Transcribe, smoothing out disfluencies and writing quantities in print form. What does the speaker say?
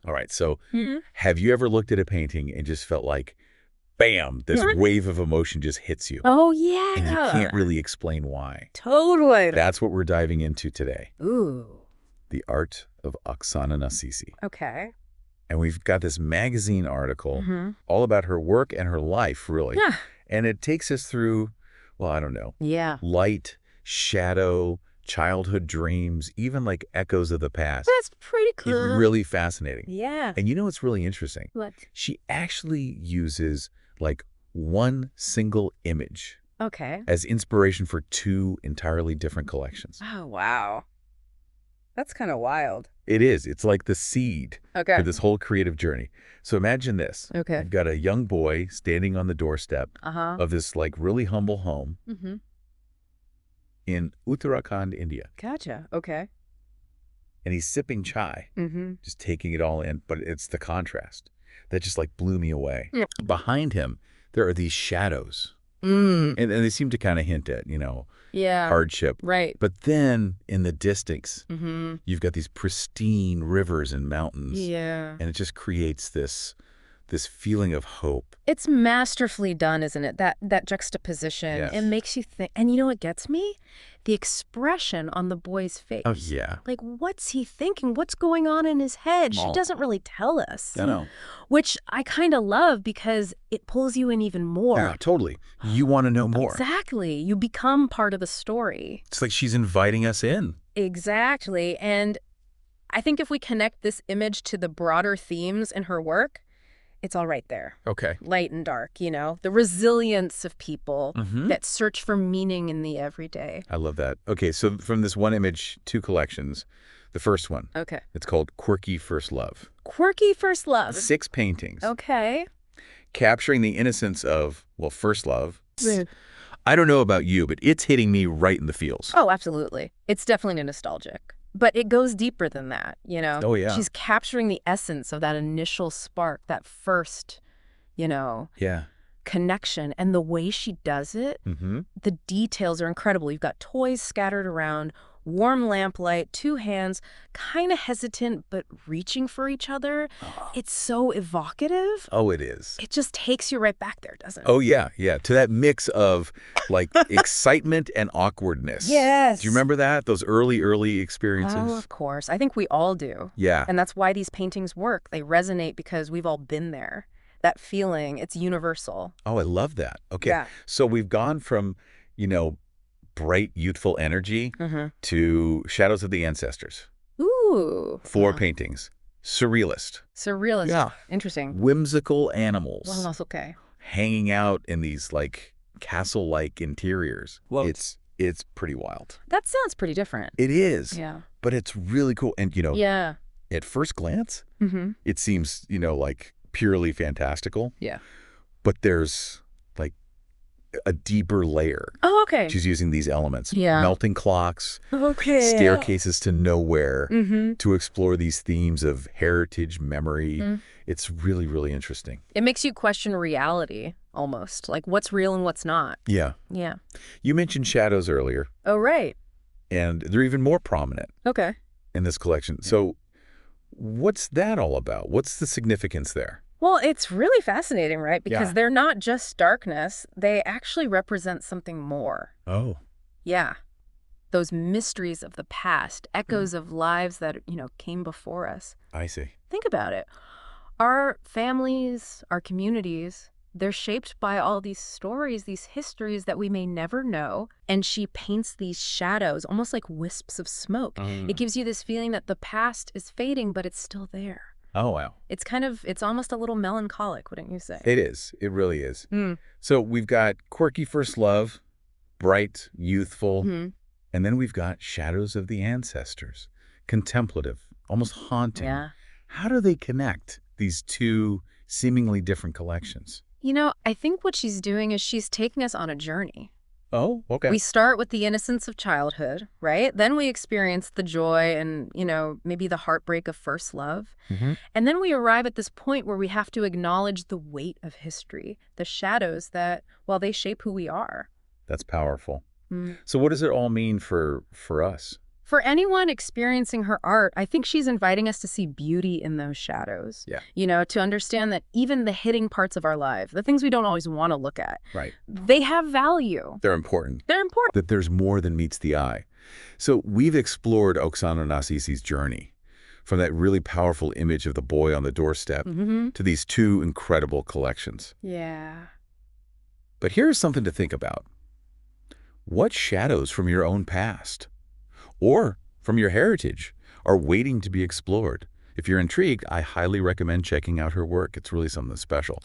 All right, so have you ever looked at a painting and just felt like, bam, this wave of emotion just hits you? Oh, yeah. And you can't really explain why. Totally. That's what we're diving into today. Ooh. The art of Oksana Nasisi. Okay. And we've got this magazine article all about her work and her life, really. Yeah. And it takes us through, well, I don't know, Yeah. light, shadow, childhood dreams, even like echoes of the past. That's pretty cool. It's really fascinating. Yeah. And you know what's really interesting? What? She actually uses like one single image Okay. as inspiration for two entirely different collections. Oh, wow. That's kind of wild. It is. It's like the seed Okay. for this whole creative journey. So imagine this. Okay. You've got a young boy standing on the doorstep of this like really humble home in Uttarakhand, India. Gotcha. Okay. And he's sipping chai, just taking it all in. But it's the contrast that just like blew me away. Yeah. Behind him, there are these shadows. Mm. And they seem to kind of hint at, Yeah. hardship. Right. But then in the distance, you've got these pristine rivers and mountains. Yeah. And it just creates this feeling of hope. It's masterfully done, isn't it? That juxtaposition. Yes. It makes you think. And you know what gets me? The expression on the boy's face. Oh, yeah. Like, what's he thinking? What's going on in his head? She doesn't really tell us. I know. Which I kind of love because it pulls you in even more. Yeah, totally. You want to know more. Exactly. You become part of the story. It's like she's inviting us in. Exactly. And I think if we connect this image to the broader themes in her work, it's all right there. Okay. Light and dark, the resilience of people that search for meaning in the everyday. I love that. Okay, so from this one image, two collections. The first one. Okay. It's called Quirky First Love. Quirky First Love. 6 paintings. Okay. Capturing the innocence of, well, first love. I don't know about you, but it's hitting me right in the feels. Oh, absolutely. It's definitely nostalgic. But it goes deeper than that, Oh, yeah. She's capturing the essence of that initial spark, that first, Yeah. connection. And the way she does it, the details are incredible. You've got toys scattered around, warm lamplight, 2 hands, kind of hesitant, but reaching for each other. It's so evocative. Oh, it is. It just takes you right back there, doesn't it? Oh, yeah, yeah. To that mix of, like, excitement and awkwardness. Yes. Do you remember that? Those early experiences? Oh, of course. I think we all do. Yeah. And that's why these paintings work. They resonate because we've all been there. That feeling, it's universal. Oh, I love that. Okay. Yeah. So we've gone from, bright, youthful energy to Shadows of the Ancestors. Ooh. 4 paintings. Surrealist. Surrealist. Yeah. Interesting. Whimsical animals. Well, that's okay. Hanging out in these, like, castle-like interiors. Whoa. It's pretty wild. That sounds pretty different. It is. Yeah. But it's really cool. And, Yeah. at first glance, it seems, like purely fantastical. Yeah. But there's like a deeper layer. Oh, okay. She's using these elements. Yeah. Melting clocks, Okay. staircases to nowhere to explore these themes of heritage, memory. It's really, really interesting. It makes you question reality, almost. Like what's real and what's not. Yeah. Yeah. You mentioned shadows earlier, Oh, right. and they're even more prominent Okay. in this collection. So what's that all about? What's the significance there? Well, it's really fascinating, right? Because Yeah. they're not just darkness. They actually represent something more. Oh. Yeah. Those mysteries of the past, echoes of lives that, came before us. I see. Think about it. Our families, our communities, they're shaped by all these stories, these histories that we may never know. And she paints these shadows, almost like wisps of smoke. It gives you this feeling that the past is fading, but it's still there. Oh, wow. It's almost a little melancholic, wouldn't you say? It is. It really is. So we've got Quirky First Love, bright, youthful, and then we've got Shadows of the Ancestors, contemplative, almost haunting. Yeah. How do they connect, these two seemingly different collections? I think what she's doing is she's taking us on a journey. Oh, okay. We start with the innocence of childhood, right? Then we experience the joy and, maybe the heartbreak of first love. And then we arrive at this point where we have to acknowledge the weight of history, the shadows that, well, they shape who we are. That's powerful. So what does it all mean for us? For anyone experiencing her art, I think she's inviting us to see beauty in those shadows. Yeah. You know, to understand that even the hidden parts of our life, the things we don't always want to look at, Right. they have value. They're important. They're important. That there's more than meets the eye. So we've explored Oksana Nasisi's journey, from that really powerful image of the boy on the doorstep to these two incredible collections. Yeah. But here's something to think about. What shadows from your own past or from your heritage are waiting to be explored? If you're intrigued, I highly recommend checking out her work. It's really something special.